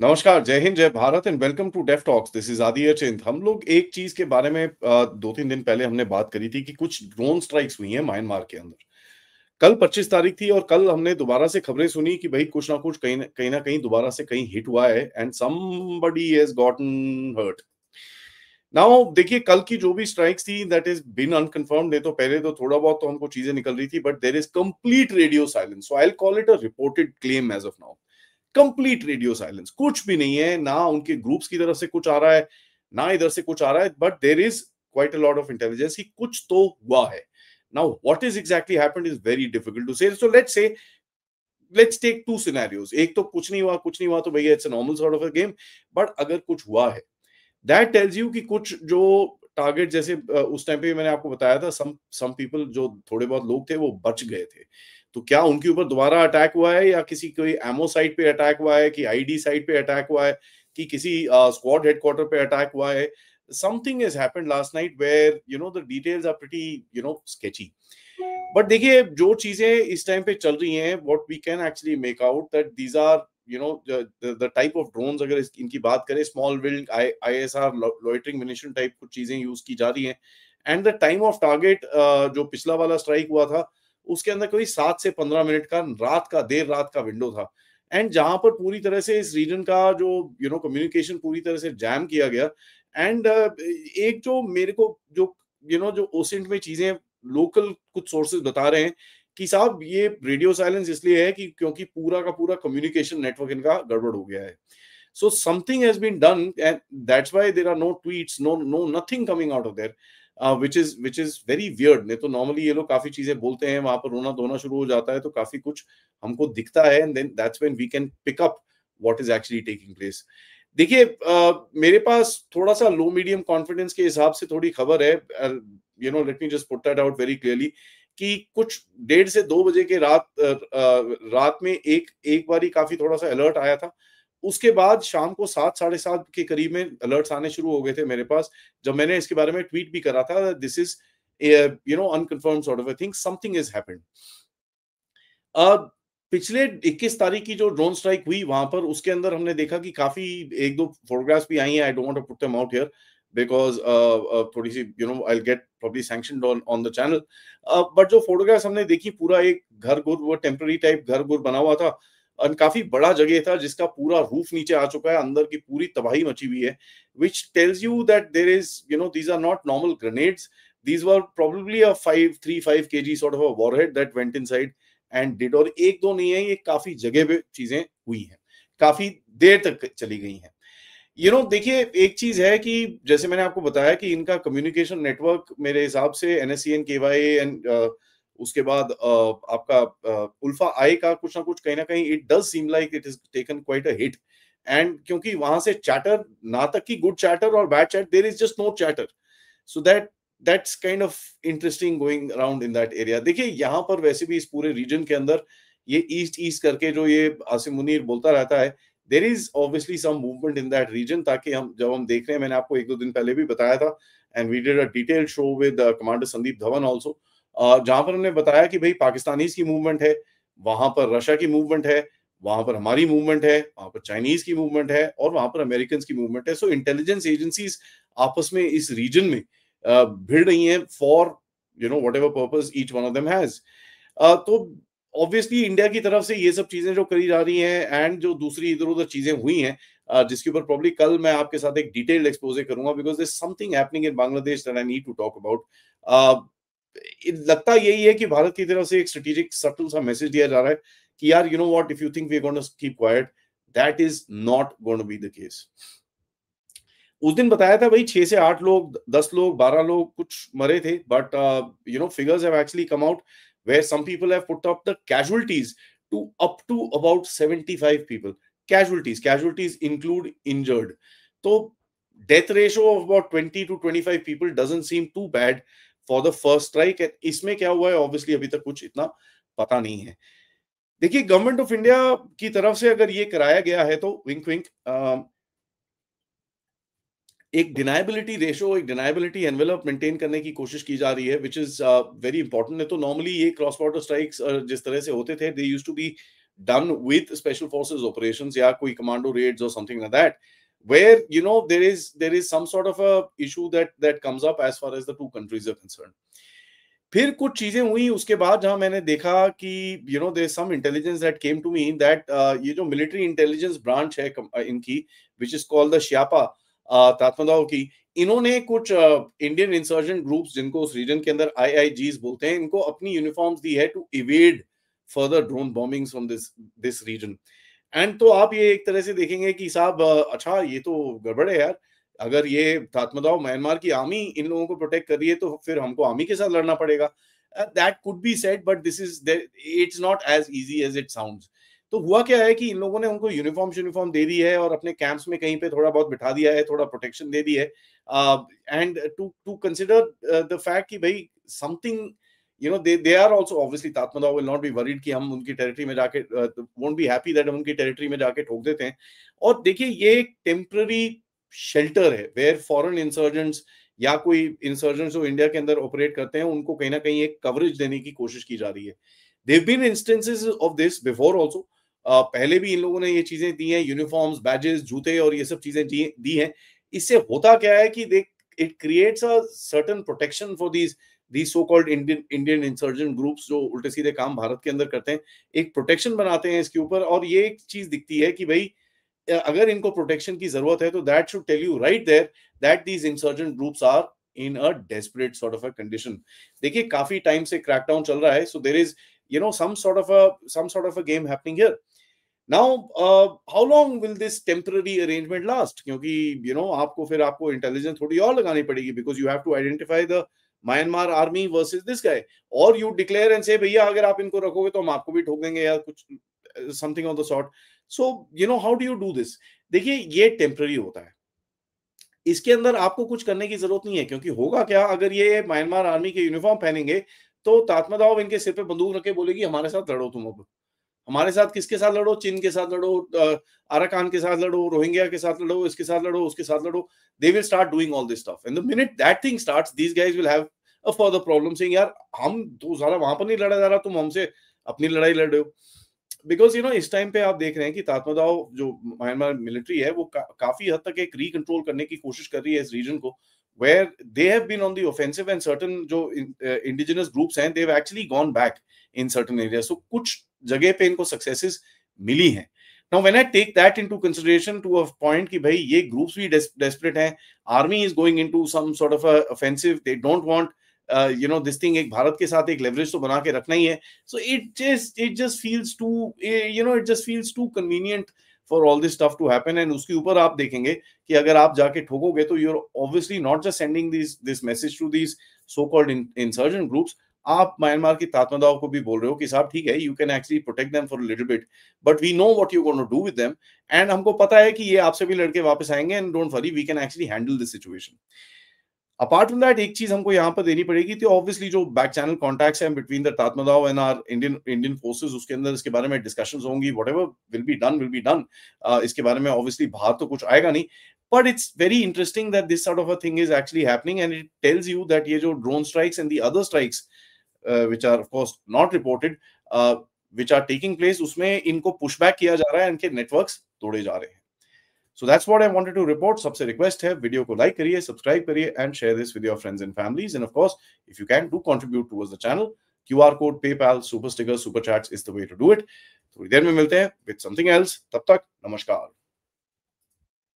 नमस्कार, जय हिंद, जय Bharat and welcome to def talks. This is Adi Achint. हम लोग एक चीज के बारे में 2-3 दिन पहले हमने बात करी थी कि कुछ ड्रोन स्ट्राइक्स हुई हैं म्यांमार के अंदर। कल 25 तारीख थी और कल हमने दोबारा से खबरें सुनी कि भाई कुछ ना कुछ कहीं ना कहीं दोबारा से कहीं हिट हुआ है and somebody has gotten hurt. Now देखिए, कल की जो भी स्ट्राइक्स थी दैट इज बिन अनकंफर्म्ड। नहीं तो पहले तो थोड़ा बहुत तो हमको चीजें निकल रही थी, but there is complete radio silence, so I will call it a reported claim as of now. Complete radio silence, कुछ भी नहीं है, ना उनके ग्रुप्स की तरफ से कुछ आ रहा है, ना इधर से कुछ आ रहा है, but there is quite a lot of intelligence कि कुछ तो हुआ है। Now what is exactly happened is very difficult to say. So let's take two scenarios. एक तो कुछ नहीं हुआ तो भैया it's a normal sort of a game. But अगर कुछ हुआ है, दैट टेल्स यू कि कुछ जो टारगेट, जैसे उस टाइम पे मैंने आपको बताया था, सम पीपल जो थोड़े बहुत लोग थे वो बच गए थे। तो क्या उनके ऊपर दोबारा अटैक हुआ है, या किसी कोई एमओ साइट पे अटैक हुआ है, कि आईडी साइट पे अटैक हुआ है, कि किसी स्क्वाड हेडक्वार्टर पे अटैक हुआ है? Something has happened last night where the details are pretty sketchy. But देखिए, जो चीजें इस टाइम पे चल रही हैं, what we can actually make out that these are the type of drones. अगर इनकी बात करें, small wild ISR loitering munition type कुछ चीजें यूज की जा रही हैं। And the time of target, जो पिछला वाला स्ट्राइक हुआ था उसके अंदर कोई 7 से 15 मिनट का देर रात का विंडो था। एंड जहां पर पूरी तरह से इस रीजन का जो कम्युनिकेशन पूरी तरह से जैम किया गया। एंड एक जो मेरे को जो जो ओसेंट में चीजें लोकल कुछ सोर्सेज बता रहे हैं कि साहब ये रेडियो साइलेंस इसलिए है कि क्योंकि पूरा का पूरा कम्युनिकेशन नेटवर्क इनका गड़बड़ हो गया है। So something has been done and that's why there are no tweets, no nothing coming out of there, which is very weird. नहीं तो नॉर्मली ये लोग काफी चीजें बोलते हैं, वहां पर रोना धोना शुरू हो जाता है तो काफी कुछ हमको दिखता है, and then that's when we can pick up what is actually taking place. देखिए, मेरे पास थोड़ा सा लो मीडियम कॉन्फिडेंस के हिसाब से थोड़ी खबर है। Let me just put that out very clearly कि कुछ 1:30 से 2 बजे के रात में एक एक बारी काफी थोड़ा सा अलर्ट आया था। उसके बाद शाम को 7 साढ़े 7 के करीब में अलर्ट्स आने शुरू हो गए थे मेरे पास, जब मैंने इसके बारे में ट्वीट भी करा था, this is unconfirm sort of a thing, something is happened. पिछले 21 तारीख की जो ड्रोन स्ट्राइक हुई वहां पर, उसके अंदर हमने देखा कि काफी एक दो फोटोग्राफ्स भी आई हैं। I don't want to put them out here because थोड़ी सी I will get probably sanctioned on the channel. But जो फोटोग्राफ्स हमने देखी, पूरा एक घर गुर, वो टेम्पररी टाइप घर गुर बना हुआ था और काफी बड़ा जगह था जिसका पूरा रूफ नीचे आ चुका है, अंदर की पूरी तबाही मची हुई है, which tells you that there is, these are not normal grenades. These were probably a 5 kg sort of a warhead that went inside and did. और एक दो नहीं है, ये काफी जगह पे चीजें हुई हैं, काफी देर तक चली गई हैं। देखिए, एक चीज है कि जैसे मैंने आपको बताया कि इनका कम्युनिकेशन नेटवर्क मेरे हिसाब से एनएससीएन केवाई एंड उसके बाद आपका उल्फा आई का कुछ ना कुछ कहीं ना कहीं it does seem like it is taken quite a hit. And क्योंकि वहां से चैटर, ना तक कि गुड चैटर और bad chat, there is just no chatter. So that's kind of interesting going around in that area. देखिए, यहाँ पर वैसे भी इस पूरे रीजन के अंदर ये ईस्ट ईस्ट करके जो ये आसिम मुनीर बोलता रहता है, there is obviously some movement in that region. ताकि हम जब हम देख रहे हैं, मैंने आपको 1-2 दिन पहले भी बताया था, and we did a detail show with commander Sandeep Dhawan also, जहां पर हमने बताया कि भाई पाकिस्तानीज की मूवमेंट है, वहां पर रशिया की मूवमेंट है, वहां पर हमारी मूवमेंट है, वहां पर चाइनीज की मूवमेंट है, और वहां पर अमेरिकन की मूवमेंट है। सो इंटेलिजेंस एजेंसीज आपस में इस रीजन में भिड़ रही हैं for whatever purpose each one of them has। तो ऑब्वियसली इंडिया की तरफ से ये सब चीजें जो करी जा रही हैं, एंड जो दूसरी इधर उधर चीजें हुई हैं, जिसके ऊपर प्रॉब्ली कल मैं आपके साथ एक डिटेल्ड एक्सपोजे करूंगा, because there something happening in Bangladesh that I need to talk about. लगता यही है कि भारत की तरफ से एक स्ट्रेटेजिक सटल सा मैसेज दिया जा रहा है कि यार, you know what, if you think we are going to keep quiet, that is not going to be the case. उस दिन बताया था भाई 6 से 8 लोग, 10 लोग, 12 लोग कुछ मरे थे, but figures have actually come out where some people have put up the casualties to up to about 75 people. Casualties include injured. तो death ratio of about 20 to 25 people doesn't seem too bad for the first strike. इसमें क्या हुआ है obviously अभी तक कुछ इतना पता नहीं है। देखिए, गवर्नमेंट ऑफ इंडिया की तरफ से अगर ये कराया गया है तो विंक विंक, एक डिनायबिलिटी रेशो, एक डिनायबिलिटी एनवेलप मेंटेन करने की कोशिश की जा रही है, विच इज वेरी इंपॉर्टेंट है। तो नॉर्मली ये क्रॉस बॉर्डर स्ट्राइक्स जिस तरह से होते थे, they used to be done with special forces operations या कोई commando raids or something like that, where there is some sort of a issue that comes up as far as the two countries are concerned. फिर कुछ चीजें हुई उसके बाद जहां मैंने देखा कि there some intelligence that came to me that ये जो मिलिट्री इंटेलिजेंस ब्रांच है इनकी, विच इज कॉल्ड द श्यापा तात्मदाव की, इन्होंने कुछ इंडियन इंसर्जेंट ग्रुप्स जिनको उस रीजन के अंदर आईआईजीस बोलते हैं, इनको अपनी यूनिफॉर्म्स दी है to evade further drone bombings from this region. And तो आप ये एक तरह से देखेंगे कि साहब अच्छा ये तो गड़बड़ है यार, अगर ये तात्मदाव म्यांमार की आर्मी इन लोगों को प्रोटेक्ट कर रही है तो फिर हमको आर्मी के साथ लड़ना पड़ेगा. That could be said, but this is it's not as easy as it sounds. तो हुआ क्या है कि इन लोगों ने उनको यूनिफॉर्म दे दी है और अपने कैंप्स में कहीं पे थोड़ा बहुत बिठा दिया है, थोड़ा प्रोटेक्शन दे दी है, and to consider the fact कि भाई something they are also obviously Tatmadaw will not be worried कि हम उनकी टेरिटरी में जाके won't be happy that हम उनकी टेरिटरी में जाके ठोक देते हैं. और देखिए ये एक टेम्पररी शेल्टर है वेयर फॉरेन इंसर्जेंट्स या कोई इंसर्जेंट्स जो इंडिया के अंदर ऑपरेट करते हैं उनको कहीं ना कहीं एक कवरेज देने की कोशिश की जा रही है. There've been instances of this before also. पहले भी इन लोगों ने ये चीजें दी हैं, यूनिफॉर्म्स, बैजेस, जूते और ये सब चीजें दी हैं. इससे होता क्या है कि it creates a certain protection for these so-called Indian insurgent groups जो उल्टे सीधे काम भारत के अंदर करते हैं, एक प्रोटेक्शन बनाते हैं इसके ऊपर. और ये एक चीज दिखती है कि भाई अगर इनको प्रोटेक्शन की जरूरत है तो that should tell you right there that these insurgent groups are in a desperate sort of a condition. देखिए काफी टाइम से क्रैकडाउन चल रहा है, so there is some sort of a game happening here. Now, how long will this temporary arrangement last? क्योंकि आपको intelligence थोड़ी और लगानी पड़ेगी, because you have to identify the Myanmar army versus this guy, or you declare and say भैया अगर आप इनको रखोगे तो हम आपको भी ठोक देंगे या कुछ something of the sort. So how do you do this? देखिए ये टेम्पररी होता है, इसके अंदर आपको कुछ करने की जरूरत नहीं है. क्योंकि होगा क्या, अगर ये म्यांमार आर्मी के यूनिफॉर्म पहनेंगे तो तात्मदाव इनके सिर पे बंदूक रखे बोलेगी हमारे साथ लड़ो तुम. अब हमारे साथ किसके साथ लड़ो? चीन के साथ लड़ो, अराकान के साथ लड़ो, रोहिंग्या के साथ लड़ो, इसके साथ लड़ो, उसके साथ लड़ो. They will start doing all this stuff, and the minute that thing starts, these guys will have a further problem saying यार हम तो सारा वहां पर नहीं लड़ा जा रहा, तुम हमसे अपनी लड़ाई लड़ रहे हो. बिकॉज इस टाइम पे आप देख रहे हैं कि तात्मदाव जो म्यांमार मिलिट्री है वो काफी हद तक एक रिकंट्रोल करने की कोशिश कर रही है इस रीजन को, where they have been on the offensive and certain जो indigenous groups हैं they have actually gone back in certain areas. So कुछ जगह पे इनको सक्सेसेस मिली हैं. Now when I take that into consideration to a point कि भाई ये groups भी desperate हैं, army is going into some sort of a offensive, they don't want this thing, एक भारत के साथ एक leverage तो बना के रखना ही है. So it just feels too it just feels too convenient for all this stuff to happen. And उसके ऊपर आप देखेंगे कि अगर आप जाके ठोकोगे तो you're obviously not just sending this message to these so-called insurgent groups, आप म्यांमार की तात्मदाव को भी बोल रहे हो कि साहब ठीक है, you can actually protect them for a little bit, but we know what you're going to do with them, and हमको पता है कि ये आपसे भी लड़के वापस आएंगे, and don't worry, we can actually handle this situation. Apart from that एक चीज हमको यहाँ पर देनी पड़ेगी, तो ऑब्वियसली जो बैक चैनल कॉन्टैक्ट्स हैं between the Tatmadaw and our Indian forces, उसके अंदर इसके बारे में डिस्कशंस होंगी. Whatever will be done. इसके बारे में ऑब्वियसली बाहर तो कुछ आएगा नहीं, but it's very interesting that this sort of a thing is actually happening, and it tells you that ये जो drone strikes and the other strikes which are of course not reported, which are taking place, उसमें इनको pushback किया जा रहा है, इनके networks तोड़े जा रहे हैं. So that's what I wanted to report. सबसे रिक्वेस्ट है वीडियो को लाइक करिए, सब्सक्राइब करिए and share this with your friends and families, and of course if you can do contribute towards the channel. QR code, PayPal, super sticker, super chats is the way to do it. थोड़ी देर में मिलते हैं with something else. तब तक नमस्कार.